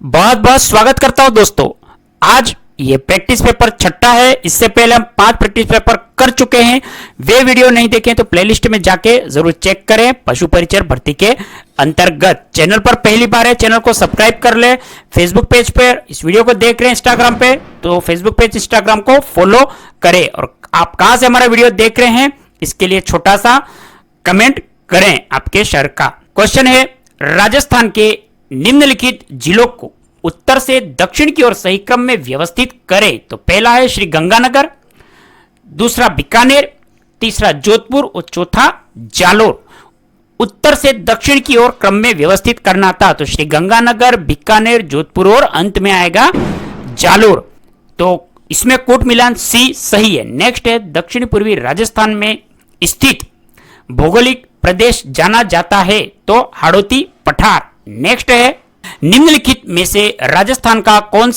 बहुत बहुत स्वागत करता हूं दोस्तों। आज ये प्रैक्टिस पेपर छठा है। इससे पहले हम 5 प्रैक्टिस पेपर कर चुके हैं। वे वीडियो नहीं देखे तो प्लेलिस्ट में जाके जरूर चेक करें। पशु परिचर भर्ती के अंतर्गत चैनल पर पहली बार है, चैनल को सब्सक्राइब कर ले। फेसबुक पेज पर इस वीडियो को देख रहे हैं, इंस्टाग्राम पे तो फेसबुक पेज इंस्टाग्राम को फॉलो करें। और आप कहां से हमारा वीडियो देख रहे हैं इसके लिए छोटा सा कमेंट करें आपके शहर का। क्वेश्चन है, राजस्थान के निम्नलिखित जिलों को उत्तर से दक्षिण की ओर सही क्रम में व्यवस्थित करें। तो पहला है श्री गंगानगर, दूसरा बीकानेर, तीसरा जोधपुर और चौथा जालोर। उत्तर से दक्षिण की ओर क्रम में व्यवस्थित करना था तो श्री गंगानगर, बीकानेर, जोधपुर और अंत में आएगा जालोर। तो इसमें कोट मिलान सी सही है। नेक्स्ट है, दक्षिण पूर्वी राजस्थान में स्थित भौगोलिक प्रदेश जाना जाता है तो हाड़ौती पठार। नेक्स्ट है, निम्नलिखित में से राजस्थान का कौन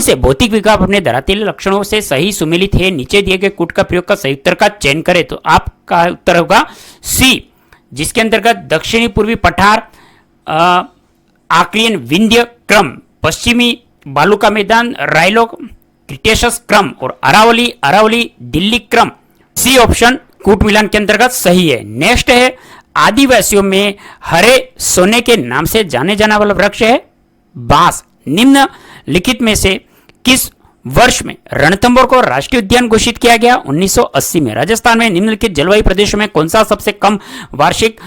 से भौतिक विकल्प अपने धरातलीय लक्षणों से सही सुमेलित है। नीचे दिए गए कूट का प्रयोग का सही उत्तर का चयन करें। तो आपका उत्तर होगा सी, जिसके अंतर्गत दक्षिणी पूर्वी पठार, आक्रियन विंध्य क्रम, पश्चिमी बालू का मैदान रायलोक क्रिटेशस क्रम और अरावली दिल्ली क्रम। सी ऑप्शन कूट मिलान के अंतर्गत सही है। नेक्स्ट है, आदिवासियों में हरे सोने के नाम से जाने जाने वाला वृक्ष है बांस। निम्नलिखित में से किस वर्ष में रणथंभौर को राष्ट्रीय उद्यान घोषित किया गया? 1980 में। राजस्थान में निम्नलिखित जलवायु प्रदेशों में कौन सा सबसे कम वार्षिक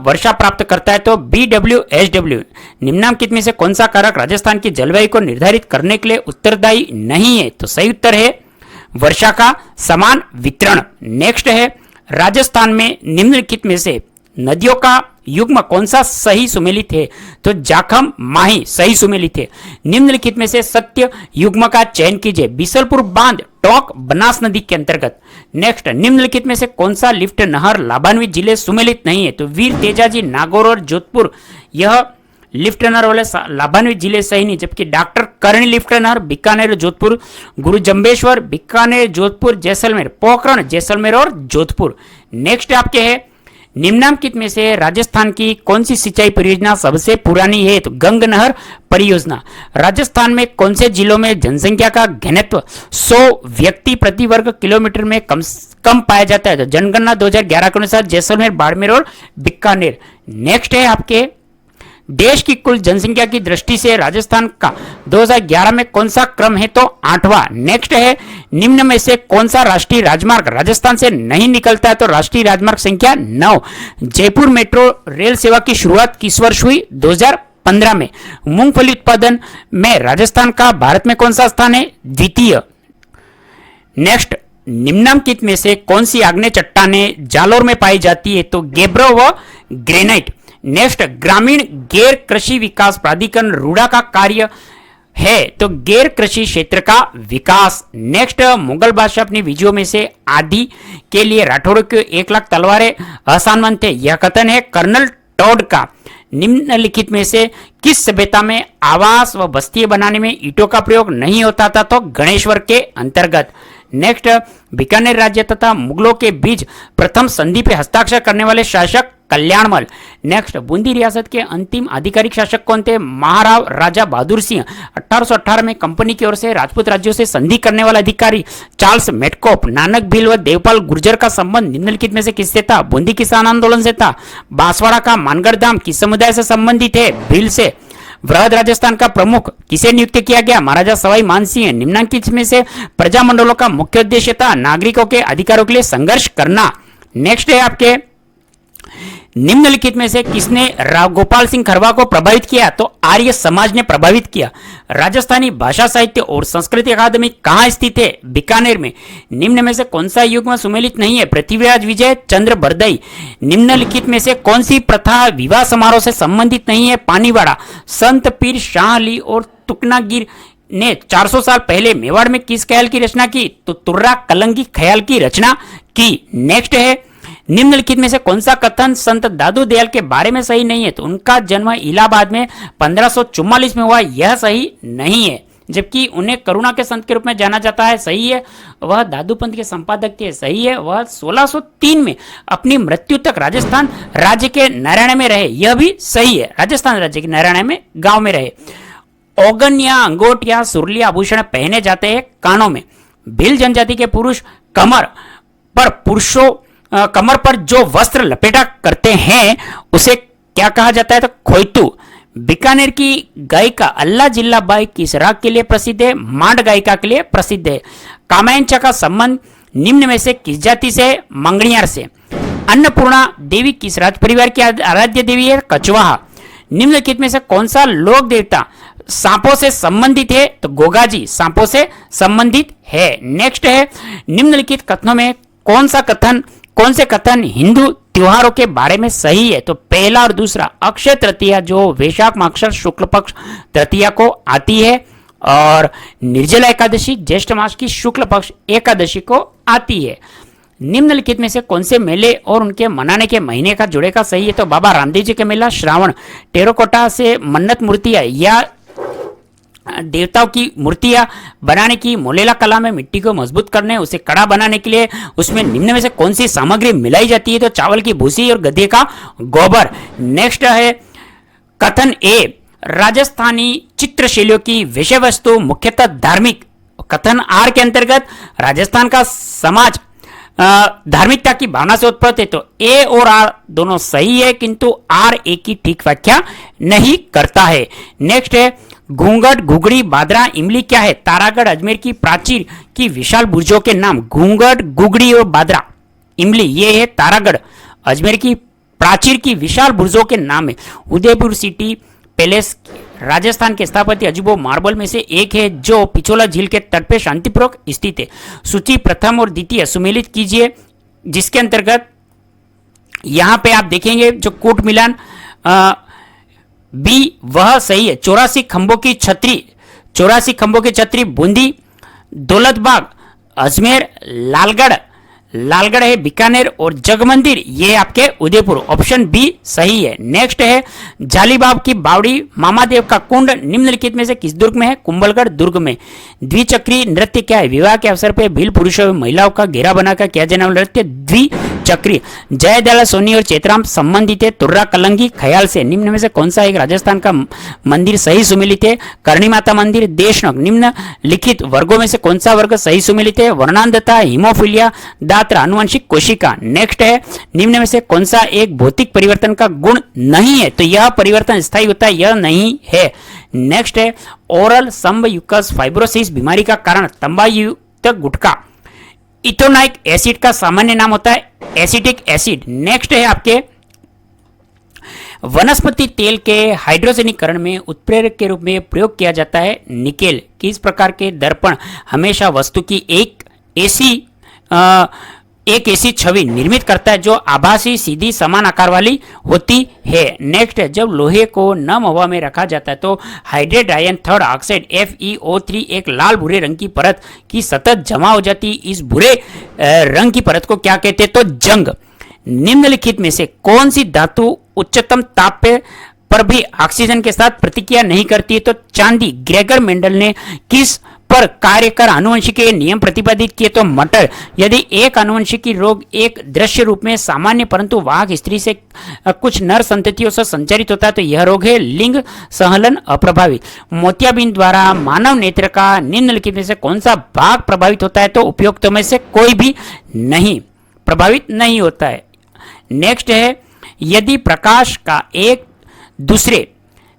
वर्षा प्राप्त करता है? तो BWSW। निम्नलिखित में से कौन सा कारक राजस्थान की जलवायु को निर्धारित करने के लिए उत्तरदायी नहीं है? तो सही उत्तर है वर्षा का समान वितरण। नेक्स्ट है, राजस्थान में निम्नलिखित में से नदियों का युग्म कौन सा सही सुमेलित है? तो जाखम माही सही सुमेलित है। निम्नलिखित में से सत्य युग्म का चयन कीजिए। बीसलपुर बांध टोंक बनास नदी के अंतर्गत। नेक्स्ट, निम्नलिखित में से कौन सा लिफ्ट नहर लाभान्वित जिले सुमेलित नहीं है? तो वीर तेजाजी, नागौर और जोधपुर यह लिफ्ट नहर वाले लाभान्वित जिले सही नहीं, जबकि डॉक्टर करणी लिफ्ट नहर बीकानेर, जोधपुर, गुरु जम्बेश्वर बीकानेर, जोधपुर, जैसलमेर, पोखरण जैसलमेर और जोधपुर। नेक्स्ट आपके है, निम्नलिखित में से राजस्थान की कौन सी सिंचाई परियोजना सबसे पुरानी है? तो गंग नहर परियोजना। राजस्थान में कौन से जिलों में जनसंख्या का घनत्व 100 व्यक्ति प्रति वर्ग किलोमीटर में कम पाया जाता है? तो जनगणना 2011 के अनुसार जैसलमेर, बाड़मेर और बीकानेर। नेक्स्ट है आपके, देश की कुल जनसंख्या की दृष्टि से राजस्थान का 2011 में कौन सा क्रम है? तो 8वां। नेक्स्ट है, निम्न में से कौन सा राष्ट्रीय राजमार्ग राजस्थान से नहीं निकलता है? तो राष्ट्रीय राजमार्ग संख्या 9। जयपुर मेट्रो रेल सेवा की शुरुआत किस वर्ष हुई? 2015 में। मूंगफली उत्पादन में राजस्थान का भारत में कौन सा स्थान है? द्वितीय। नेक्स्ट, निम्नलिखित में से कौन सी आग्नेय चट्टानें जालोर में पाई जाती है? तो गेब्रो व ग्रेनाइट। नेक्स्ट, ग्रामीण गैर कृषि विकास प्राधिकरण रूड़ा का कार्य है? तो गैर कृषि क्षेत्र का विकास। नेक्स्ट, मुगल बादशाह अपनी विजयों में से आदि के लिए राठौड़ों को 1 लाख तलवारें आसानमंद थे, यह कथन है कर्नल टॉड का। निम्नलिखित में से किस सभ्यता में आवास व बस्तियां बनाने में ईंटों का प्रयोग नहीं होता था? तो गणेश्वर के अंतर्गत। नेक्स्ट, बीकानेर राज्य तथा मुगलों के बीच प्रथम संधि पे हस्ताक्षर करने वाले शासक कल्याणमल। नेक्स्ट, बूंदी रियासत के अंतिम आधिकारिक शासक कौन थे? महाराव राजा बहादुर सिंह। 1818 में कंपनी की ओर से राजपूत राज्यों से संधि करने वाला अधिकारी चार्ल्स मेटकोप। नानक भील व देवपाल गुर्जर का संबंध निम्नलिखित में से किससे था? बूंदी किसान आंदोलन से था। बांसवाड़ा का मानगढ़ धाम किस समुदाय से संबंधित है? भील से। वृहद राजस्थान का प्रमुख किसे नियुक्त किया गया? महाराजा सवाई मानसिंह। निम्नलिखित में से प्रजामंडलों का मुख्य उद्देश्य था नागरिकों के अधिकारों के लिए संघर्ष करना। नेक्स्ट है आपके, निम्नलिखित में से किसने राव गोपाल सिंह खरवा को प्रभावित किया? तो आर्य समाज ने प्रभावित किया। राजस्थानी भाषा साहित्य और संस्कृति अकादमी कहाँ स्थित है? बीकानेर में। निम्न में से कौन सा युग्म सुमेलित नहीं है? पृथ्वीराज विजय चंद्र बरदई। निम्नलिखित में से कौन सी प्रथा विवाह समारोह से संबंधित नहीं है? पानीवाड़ा। संत पीर शाह अली और तुकनागिर ने 400 साल पहले मेवाड़ में किस ख्याल की रचना की? तो तुर्रा कलंगी ख्याल की रचना की। नेक्स्ट है, निम्नलिखित में से कौन सा कथन संत दादू दयाल के बारे में सही नहीं है? तो उनका जन्म इलाहाबाद में 1544 में हुआ, यह सही नहीं है। जबकि उन्हें करुणा के संत के रूप में जाना जाता है, सही है। वह दादू पंथ के संपादक थे, सही है। वह 1603 में अपनी मृत्यु तक राजस्थान राज्य के नारायण में रहे, यह भी सही है। राजस्थान राज्य के नारायण में गांव में रहे। औगन या अंगोट या सुरली आभूषण पहने जाते हैं कानों में। भील जनजाति के पुरुष कमर पर जो वस्त्र लपेटा करते हैं उसे क्या कहा जाता है, तो खोइतू। बीकानेर की गायिका अल्लाह जिल्ला बाई किस राग के लिए प्रसिद्ध है, मांड गायिका के लिए प्रसिद्ध है। कामायंचा का संबंध निम्न में से किस जाति से, मंगणियार से। अन्नपूर्णा देवी किस राज परिवार की आराध्य देवी है, कछवाहा। निम्नलिखित में से कौन सा लोक देवता सांपों से संबंधित है, तो गोगाजी सांपों से संबंधित है। नेक्स्ट है, निम्नलिखित कथनों में कौन से कथन हिंदू त्योहारों के बारे में सही है, तो पहला और दूसरा। अक्षय तृतीया जो वैशाख माक्षर शुक्ल पक्ष तृतीया को आती है, और निर्जला एकादशी ज्येष्ठ मास की शुक्ल पक्ष एकादशी को आती है। निम्नलिखित में से कौन से मेले और उनके मनाने के महीने का जुड़ेगा सही है, तो बाबा रामदेव जी के मेला श्रावण। टेराकोटा से मन्नत मूर्तियां या देवताओं की मूर्तियां बनाने की मोलेला कला में मिट्टी को मजबूत करने, उसे कड़ा बनाने के लिए उसमें निम्न में से कौन सी सामग्री मिलाई जाती है, तो चावल की भूसी और गधे का गोबर। नेक्स्ट है कथन ए, राजस्थानी चित्रशैलियों की विषय वस्तु मुख्यतः धार्मिक। कथन आर के अंतर्गत राजस्थान का समाज धार्मिकता की भावना से उत्पन्न है, तो ए और आर दोनों सही है, किंतु आर ए की ठीक व्याख्या नहीं करता है। नेक्स्ट है घूंघट, घुगड़ी, बादरा, इमली क्या है, तारागढ़ अजमेर की प्राचीर की विशाल बुर्जों के नाम। घूंघट, घुगड़ी और बादरा, इमली ये है तारागढ़ अजमेर की प्राचीर की विशाल बुर्जों के नाम है। उदयपुर सिटी पैलेस राजस्थान के स्थापत्य अजूबों मार्बल में से एक है, जो पिछोला झील के तट पे शांतिपूर्वक स्थित है। सूची प्रथम और द्वितीय सुमेलित कीजिए, जिसके अंतर्गत यहां पे आप देखेंगे जो कूट मिलान बी वह सही है। 84 खंभों की छतरी बूंदी, दौलतबाग अजमेर, लालगढ़ है बीकानेर, और जगमंदिर ये आपके उदयपुर। ऑप्शन बी सही है। नेक्स्ट है जालीबाग की बावड़ी, मामादेव का कुंड निम्नलिखित में से किस दुर्ग में है, कुंभलगढ़ दुर्ग में। द्विचक्री नृत्य क्या है, विवाह के अवसर पर भील पुरुषों एवं महिलाओं का घेरा बनाकर किया जाने वाला नृत्य द्विचक्री। जयदयाला सोनी और चेतराम संबंधित है तुर्रा कलंगी ख्याल से। निम्न में से कौन सा एक राजस्थान का मंदिर सही सुमेलित है, करणी माता मंदिर, देशनग। निम्नलिखित वर्गों में से कौन सा वर्ग सही सुमेलित है, वर्णांधता, हीमोफीलिया, आनुवंशिक कोशिका। नेक्स्ट है निम्न में से कौन सा एक भौतिक परिवर्तन का गुण नहीं है, तो यह परिवर्तन स्थायी होता है, यह नहीं है। नेक्स्ट है ओरल संबयुकस फाइब्रोसिस बीमारी का कारण तंबायुक्त गुटखा। इथोनाइक एसिड का सामान्य नाम होता है एसिटिक एसिड। नेक्स्ट है आपके वनस्पति तेल के हाइड्रोजनीकरण में उत्प्रेरक के रूप में प्रयोग किया जाता है निकेल। किस प्रकार के दर्पण हमेशा वस्तु की एक ऐसी छवि निर्मित करता है जो आभासी सीधी समान आकार वाली होती है। नेक्स्ट है जब लोहे को नम हवा में रखा जाता है तो hydrate ion third oxide FeO3 एक लाल भूरे रंग की परत की सतत जमा हो जाती है। इस भूरे रंग की परत को क्या कहते हैं, तो जंग। निम्नलिखित में से कौन सी धातु उच्चतम ताप पर भी ऑक्सीजन के साथ प्रतिक्रिया नहीं करती है, तो चांदी। ग्रेगर मेंडल ने किस पर कार्य कर आनुवंशिकी नियम प्रतिपादित किए, तो मटर। यदि एक आनुवंशिकी रोग एक दृश्य रूप में सामान्य परंतु वाहक स्त्री से कुछ नर संततियों से संचारित होता है तो यह रोग है लिंग सहलन अप्रभावित। मोतियाबिंद द्वारा मानव नेत्र का निम्नलिखित में से कौन सा भाग प्रभावित होता है, तो उपयुक्त में से कोई भी नहीं प्रभावित नहीं होता है। नेक्स्ट है यदि प्रकाश का एक दूसरे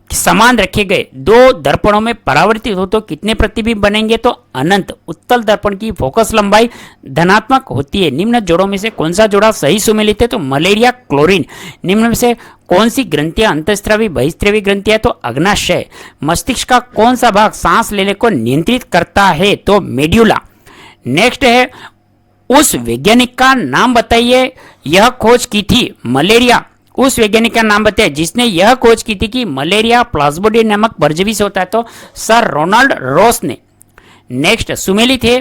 समान रखे गए दो दर्पणों में परावर्तित हो तो कितने प्रतिबिंब बनेंगे, तो अनंत। उत्तल दर्पण की फोकस लंबाई धनात्मक होती है। निम्न जोड़ों में से कौन सा जोड़ा सही सुमेलित है, तो मलेरिया क्लोरीन। निम्न में से कौन सी ग्रंथियां अंतःस्रावी बहिस्रावी ग्रंथियां, तो अग्नाशय। मस्तिष्क का कौन सा भाग सांस लेने को नियंत्रित करता है, तो मेड्यूला। नेक्स्ट है उस वैज्ञानिक का नाम बताइए यह खोज की थी मलेरिया। उस वैज्ञानिक का नाम बताइए जिसने यह खोज की थी कि मलेरिया प्लाज्मोडियम नामक परजीवी से होता है, तो सर रोनाल्ड रोस ने। नेक्स्ट सुमेलित है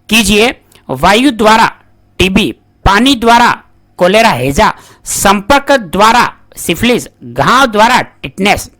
कीजिए वायु द्वारा टीबी, पानी द्वारा कोलेरा हैजा, संपर्क द्वारा सिफिलिस, घाव द्वारा टिटनेस।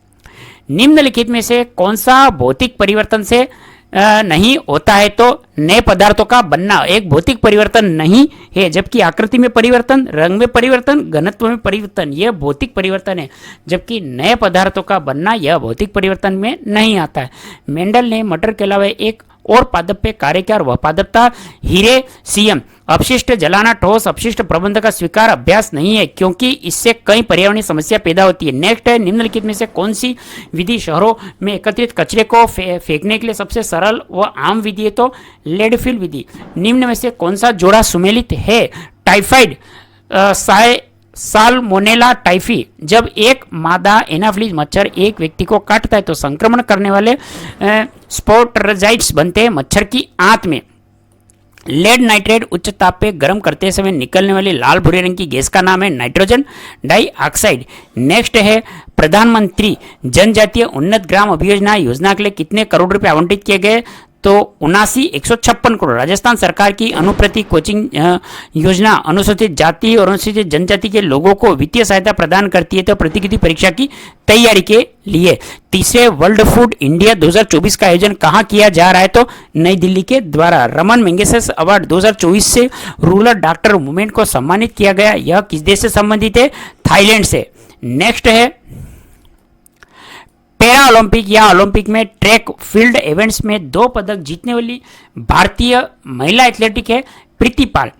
निम्नलिखित में से कौन सा भौतिक परिवर्तन से नहीं होता है? तो नए पदार्थों का बनना एक भौतिक परिवर्तन नहीं है, जबकि आकृति में परिवर्तन, रंग में परिवर्तन, घनत्व में परिवर्तन यह भौतिक परिवर्तन है, जबकि नए पदार्थों का बनना यह भौतिक परिवर्तन में नहीं आता है। मेंडल ने मटर के अलावा एक और पादप पे कार्य किया और वह पादप था हीरे सीएम। अपशिष्ट जलाना ठोस अपशिष्ट प्रबंध का स्वीकार अभ्यास नहीं है, क्योंकि इससे कई पर्यावरणीय समस्या पैदा होती है। नेक्स्ट है, निम्नलिखित में से कौन सी विधि शहरों में एकत्रित कचरे को फेंकने के लिए सबसे सरल व आम विधि है? तो लेडफिल विधि। निम्न में से कौन सा जोड़ा सुमेलित है? Typhoid salmonella typhi. जब एक मादा एनाफिलीज मच्छर एक व्यक्ति को काटता है तो संक्रमण करने वाले स्पोरोटाइट्स बनते हैं मच्छर की आंत में। लेड नाइट्रेट उच्च ताप पे गर्म करते समय निकलने वाली लाल भूरे रंग की गैस का नाम है नाइट्रोजन डाइऑक्साइड। नेक्स्ट है, प्रधानमंत्री जनजातीय उन्नत ग्राम अभियोजना योजना के लिए कितने करोड़ रुपए आवंटित किए गए? तो 79,156 करोड़। राजस्थान सरकार की अनुप्रति कोचिंग योजना अनुसूचित जाति और अनुसूचित जनजाति के लोगों को वित्तीय सहायता प्रदान करती है तो प्रतियोगिता परीक्षा की तैयारी के लिए। तीसरे, वर्ल्ड फूड इंडिया 2024 का आयोजन कहाँ किया जा रहा है? तो नई दिल्ली के द्वारा। रमन मैगसेसे अवार्ड 2024 से रूरल डॉक्टर मूवमेंट को सम्मानित किया गया। यह किस देश से संबंधित है? थाईलैंड से। नेक्स्ट है, पैरा ओलंपिक या ओलंपिक में ट्रैक फील्ड इवेंट्स में 2 पदक जीतने वाली भारतीय महिला एथलेटिक है प्रीति पाल।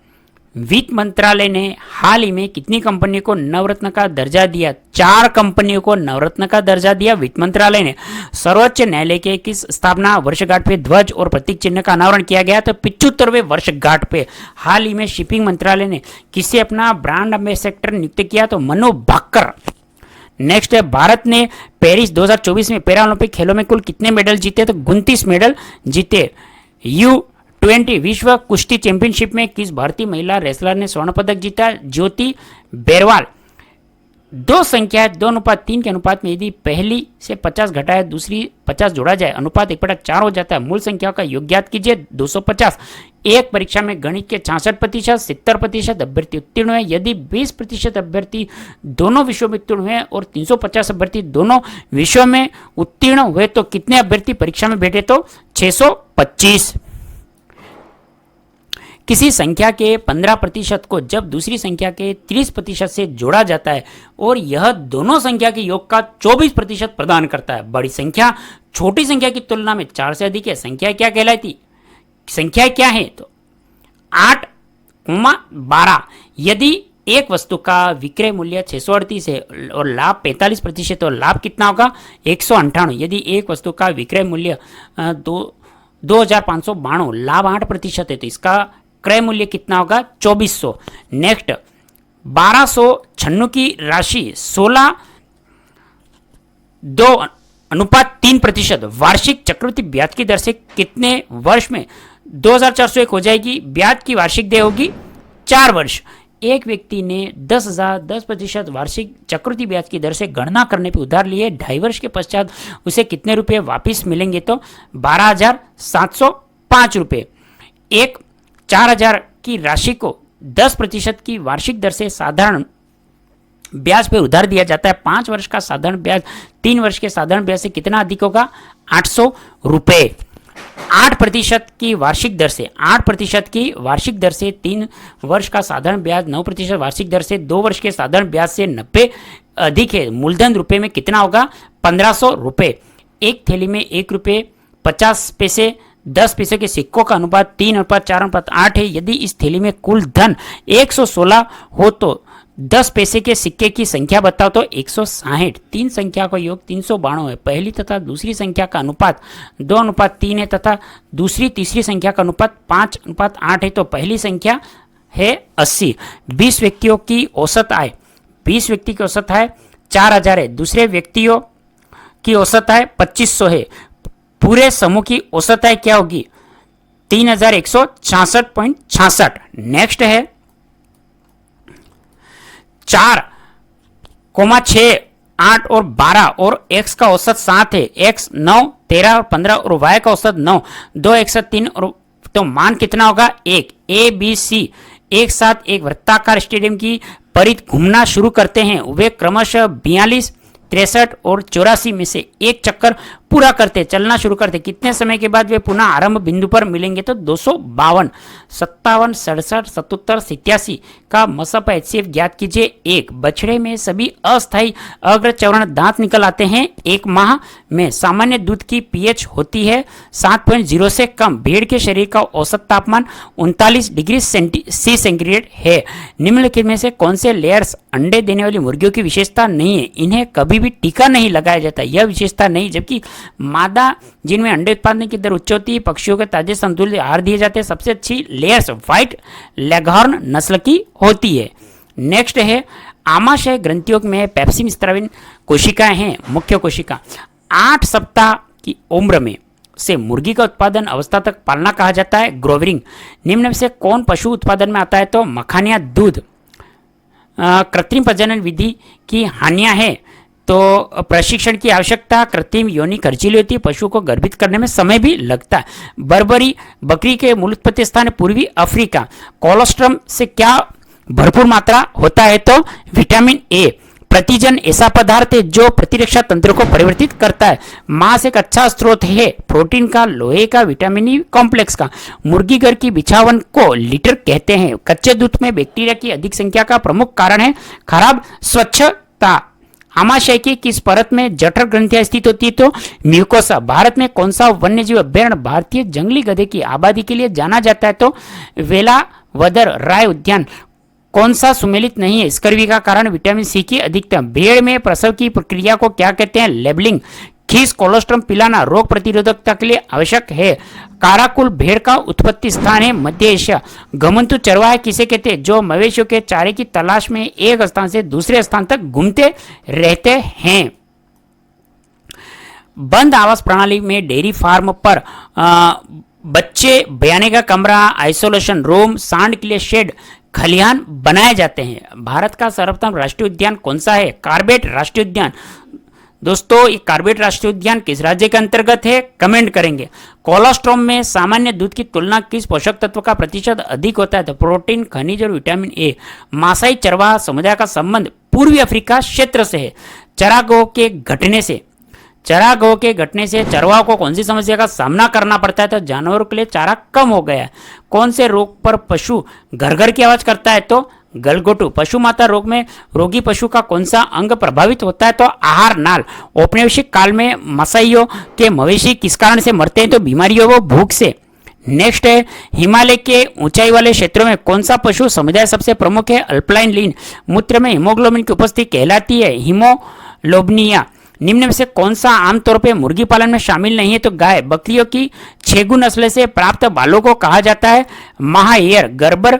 वित्त मंत्रालय ने हाल ही में कितनी कंपनियों को नवरत्न का दर्जा दिया? 4 कंपनियों को नवरत्न का दर्जा दिया वित्त मंत्रालय ने। सर्वोच्च न्यायालय के किस स्थापना वर्षगांठ पे ध्वज और प्रतीक चिन्ह का अनावरण किया गया? तो 75वें वर्षगांठ पे। हाल ही में शिपिंग मंत्रालय ने किसे अपना ब्रांड एम्बेसडर नियुक्त किया? तो मनु भाकर। नेक्स्ट है, भारत ने पेरिस 2024 में पैरा ओलंपिक खेलों में कुल कितने मेडल जीते? तो 29 मेडल जीते। U20 विश्व कुश्ती चैंपियनशिप में किस भारतीय महिला रेसलर ने स्वर्ण पदक जीता? ज्योति बेरवाल। 2 संख्या 2:3 के अनुपात में यदि पहली से 50 घटाया दूसरी 50 जोड़ा जाए अनुपात 1/4 हो जाता है। मूल संख्या का योग ज्ञात कीजिए 250। एक परीक्षा में गणित के 66%, 70% अभ्यर्थी उत्तीर्ण हुए। यदि 20% अभ्यर्थी दोनों विषयों में उत्तीर्ण हुए और 350 अभ्यर्थी दोनों विषयों में उत्तीर्ण हुए तो कितने अभ्यर्थी परीक्षा में बैठे? तो 625। किसी संख्या के 15% को जब दूसरी संख्या के 30% से जोड़ा जाता है और यह दोनों संख्या के योग का 24% प्रदान करता है। बड़ी संख्या छोटी संख्या की तुलना में 4 से अधिक है। संख्या क्या कहलाती? संख्या क्या है? तो 8,12। यदि एक वस्तु का विक्रय मूल्य 638 है और लाभ 45% तो लाभ कितना होगा? 198। यदि एक वस्तु का विक्रय मूल्य 2,592, लाभ 8% है तो इसका क्रय मूल्य कितना होगा? 2,400। नेक्स्ट, 1296 की राशि 16.2:3% वार्षिक चक्रवृद्धि ब्याज की दर से कितने वर्ष में 2,401 हो जाएगी? ब्याज की वार्षिक देय होगी 4 वर्ष। एक व्यक्ति ने 10% वार्षिक चक्रवृद्धि ब्याज की दर से गणना करने पर उधार लिए 2.5 वर्ष के पश्चात उसे कितने रुपए वापिस मिलेंगे? तो 12,705 रुपए। एक 4,000 की राशि को 10% की वार्षिक दर से साधारण ब्याज पे उधार दिया जाता है। 5 वर्ष का साधारण ब्याज 3 वर्ष के साधारण ब्याज से कितना अधिक होगा? 800 रुपए। 8% की वार्षिक दर से 8% की वार्षिक दर से 3 वर्ष का साधारण ब्याज 9% वार्षिक दर से 2 वर्ष के साधारण ब्याज से 90 अधिक है। मूलधन रुपए में कितना होगा? 1,500 रुपए। एक थैली में 1 रुपये 50 पैसे 10 पैसे के सिक्कों का अनुपात 3:4:8 है। यदि इस थैली में कुल धन 116 हो तो 10 पैसे के सिक्के की संख्या बताओ तो 160। 3 संख्या का योग 392 है। पहली तथा दूसरी संख्या का अनुपात 2:3 है तथा दूसरी तीसरी संख्या का अनुपात 5:8 है तो पहली संख्या है 80। 20 व्यक्तियों की औसत आय 20 व्यक्ति की औसत आय 4,000 है। दूसरे व्यक्तियों की औसत आय 2,500 है। पूरे समूह की औसत आय क्या होगी? 3,166.66। नेक्स्ट है 4,6, 8 और 12 और x का औसत 7 है। x 9, 13 और 15 और y का औसत 9, 2 x 3 और तो मान कितना होगा? 1। A B C एक साथ एक वृत्ताकार स्टेडियम की परिधि घूमना शुरू करते हैं। वे क्रमशः 42, 63 और 84 में से एक चक्कर पूरा करते, चलना शुरू करते, कितने समय के बाद वे पुनः आरंभ बिंदु पर मिलेंगे? तो 252, 57, 67, 77, 87 का मसप HCF ज्ञात कीजिए। एक, बछड़े में सभी अस्थायी अग्र चरण दांत निकल आते हैं 1 माह में। सामान्य दूध की पीएच होती है 7.0 से कम। भेड़ के शरीर का औसत तापमान 39 डिग्री सी सेंटीग्रेड है। निम्नलिखित में से कौन से लेयर्स अंडे देने वाली मुर्गियों की विशेषता नहीं है? इन्हें कभी भी टीका नहीं लगाया जाता, यह विशेषता नहीं। जबकि मादा जिनमें अंडे उत्पादन की दर उच्च होती है, पक्षियों के ताजे संतुलित आहार दिए जाते हैं, सबसे अच्छी लेयर्स व्हाइट लेगहॉर्न नस्ल की होती है। नेक्स्ट है, आमाशय ग्रंथियों में पेप्सिन स्त्राविन कोशिकाएं हैं, मुख्य कोशिका। 8 सप्ताह की उम्र में से मुर्गी का उत्पादन अवस्था तक पालना कहा जाता है ग्रोवरिंग। निम्न में से कौन पशु उत्पादन में आता है? तो मखानिया दूध। कृत्रिम प्रजनन विधि की हानियां हैं, तो प्रशिक्षण की आवश्यकता, कृत्रिम योनि खर्चीली होती है, पशु को गर्भित करने में समय भी लगता है। बर्बरी बकरी के मूल उत्पत्ति स्थान पूर्वी अफ्रीका। कोलोस्ट्रम से क्या भरपूर मात्रा होता है? तो विटामिन ए। प्रतिजन ऐसा पदार्थ है जो प्रतिरक्षा तंत्र को परिवर्तित करता है। मांस एक अच्छा स्रोत है प्रोटीन का, लोहे का, विटामिन ई कॉम्प्लेक्स का। मुर्गी घर की बिछावन को लिटर कहते हैं। कच्चे दूध में बैक्टीरिया की अधिक संख्या का प्रमुख कारण है खराब स्वच्छता। आमाशय की किस परत में जठर ग्रंथियां स्थित होती है? तो म्यूकोसा। भारत में कौन सा वन्यजीव अभ्यारण्य भारतीय जंगली गधे की आबादी के लिए जाना जाता है? तो वेलावदर राय उद्यान। कौन सा सुमेलित नहीं है? स्कर्वी का कारण विटामिन सी की अधिकतम। भेड़ में प्रसव की प्रक्रिया को क्या कहते हैं? लेबलिंग। खीस कोलोस्ट्रम पिलाना रोग प्रतिरोधकता के लिए आवश्यक है। काराकुल भेड़ का उत्पत्ति स्थान है मध्य एशिया। घुमंतु चरवाहे किसे कहते हैं? जो मवेशियों के चारे की तलाश में एक स्थान से दूसरे स्थान तक घूमते रहते हैं। बंद आवास प्रणाली में डेयरी फार्म पर बच्चे बयाने का कमरा, आइसोलेशन रूम, सांड के लिए शेड, खलिहान बनाए जाते हैं। भारत का सर्वोत्तम राष्ट्रीय उद्यान कौन सा है? कार्बेट राष्ट्रीय उद्यान। दोस्तों, ये कार्बेट राष्ट्रीय उद्यान किस राज्य के अंतर्गत है? कमेंट करेंगे। कोलोस्ट्रम में सामान्य दूध की तुलना किस पोषक तत्व का प्रतिशत अधिक होता है? तो प्रोटीन, खनिज और विटामिन ए। मासाई चरवाहा समुदाय का संबंध पूर्वी अफ्रीका क्षेत्र से है। चरागाहों के घटने से चरवाहों को कौन सी समस्या का सामना करना पड़ता है? तो जानवरों के लिए चारा कम हो गया है। कौन से रोग पर पशु घर घर की आवाज करता है? तो गलघोटू। पशु माता रोग में रोगी पशु का कौन सा अंग प्रभावित होता है? तो आहार नाल। औपनिवेशिक काल में मसाइयों के मवेशी किस कारण से मरते हैं? तो बीमारियों व भूख से। नेक्स्ट है, हिमालय के ऊंचाई वाले क्षेत्रों में कौन सा पशु समुदाय सबसे प्रमुख है? अल्पाइन लीन। मूत्र में हीमोग्लोबिन की उपस्थिति कहलाती है हीमोग्लोबिनिया। निम्न में से कौन सा आमतौर पर मुर्गी पालन में शामिल नहीं है? तो गाय। बकरियों की छेगू नस्ल से प्राप्त बालों को कहा जाता है महाएयर। गर्बर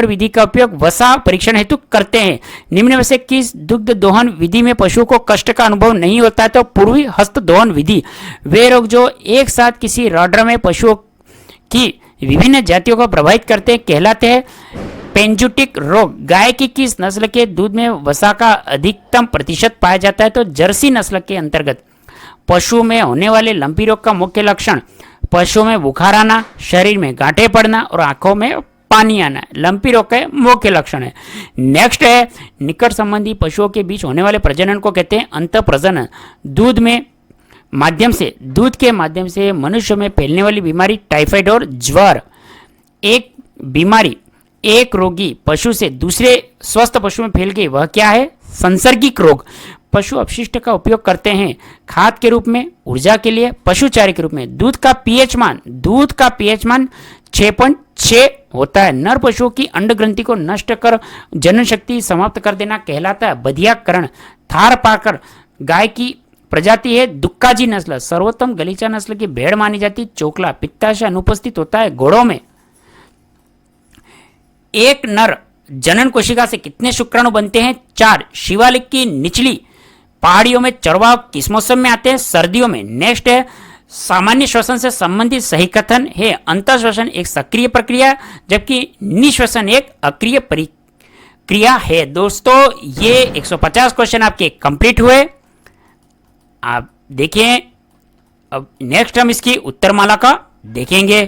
विधि का उपयोग वसा परीक्षण हेतु करते हैं। निम्न में से किस दुग्ध दोहन विधि में पशुओं को कष्ट का अनुभव नहीं होता है? तो पूर्वी हस्त दोहन विधि। वे रोग जो एक साथ किसी रॉडर में पशुओं की विभिन्न जातियों को प्रभावित करते हैं कहलाते हैं पेंजुटिक रोग। गाय की किस नस्ल के दूध में वसा का अधिकतम प्रतिशत पाया जाता है? तो जर्सी नस्ल के अंतर्गत। पशु में होने वाले लंपी रोग का मुख्य लक्षण? पशुओं में बुखार आना, शरीर में गांठें पड़ना और आंखों में पानी आना लंपी रोग का मुख्य लक्षण है। नेक्स्ट है, निकट संबंधी पशुओं के बीच होने वाले प्रजनन को कहते हैं अंत प्रजनन। दूध के माध्यम से मनुष्य में फैलने वाली बीमारी टाइफाइड और ज्वर। एक रोगी पशु से दूसरे स्वस्थ पशु में फैल गई, वह क्या है? संसर्गिक रोग। पशु अपशिष्ट का उपयोग करते हैं खाद के रूप में, ऊर्जा के लिए, पशु चारे के रूप में। दूध का पीएच मान 6.6 होता है। नर पशुओं की अंड ग्रंथि को नष्ट कर जनन शक्ति समाप्त कर देना कहलाता है बधियाकरण। थार पाकर गाय की प्रजाति है दुक्काजी नस्ल। सर्वोत्तम गलीचा नस्ल की भेड़ मानी जाती चोकला। पित्ताशय अनुपस्थित होता है घोड़ों में। एक नर जनन कोशिका से कितने शुक्राणु बनते हैं? 4। शिवालिक की निचली पहाड़ियों में चरवाह किस मौसम में आते हैं? सर्दियों में। नेक्स्ट है, सामान्य श्वसन से संबंधित सही कथन है अंतर श्वसन एक सक्रिय प्रक्रिया जबकि निश्वसन एक अक्रिय प्रक्रिया है। दोस्तों, ये 150 क्वेश्चन आपके कंप्लीट हुए। आप देखें, अब नेक्स्ट हम इसकी उत्तरमाला का देखेंगे।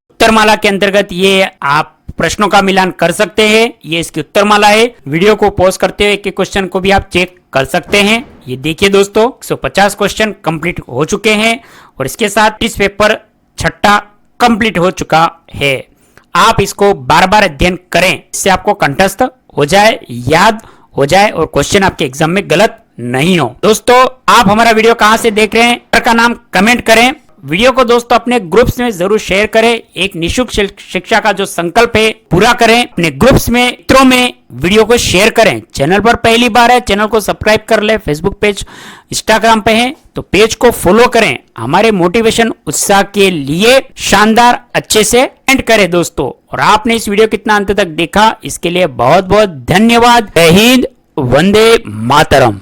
उत्तरमाला के अंतर्गत ये आप प्रश्नों का मिलान कर सकते हैं। ये इसकी उत्तरमाला है। वीडियो को पॉज करते हुए एक क्वेश्चन को भी आप चेक कर सकते हैं। ये देखिए दोस्तों, 150 क्वेश्चन कंप्लीट हो चुके हैं और इसके साथ इस पेपर छठा कंप्लीट हो चुका है। आप इसको बार बार अध्ययन करें, इससे आपको कंठस्थ हो जाए, याद हो जाए और क्वेश्चन आपके एग्जाम में गलत नहीं हो। दोस्तों, आप हमारा वीडियो कहां से देख रहे हैं का नाम कमेंट करें। वीडियो को दोस्तों अपने ग्रुप्स में जरूर शेयर करें। एक निःशुल्क शिक्षा का जो संकल्प है पूरा करें। अपने ग्रुप्स में, मित्रों में वीडियो को शेयर करें। चैनल पर पहली बार है, चैनल को सब्सक्राइब कर ले। फेसबुक पेज, इंस्टाग्राम पे है तो पेज को फॉलो करें। हमारे मोटिवेशन उत्साह के लिए शानदार अच्छे से एंड करें दोस्तों। और आपने इस वीडियो कितना अंत तक देखा इसके लिए बहुत बहुत धन्यवाद। जय हिंद, वंदे मातरम।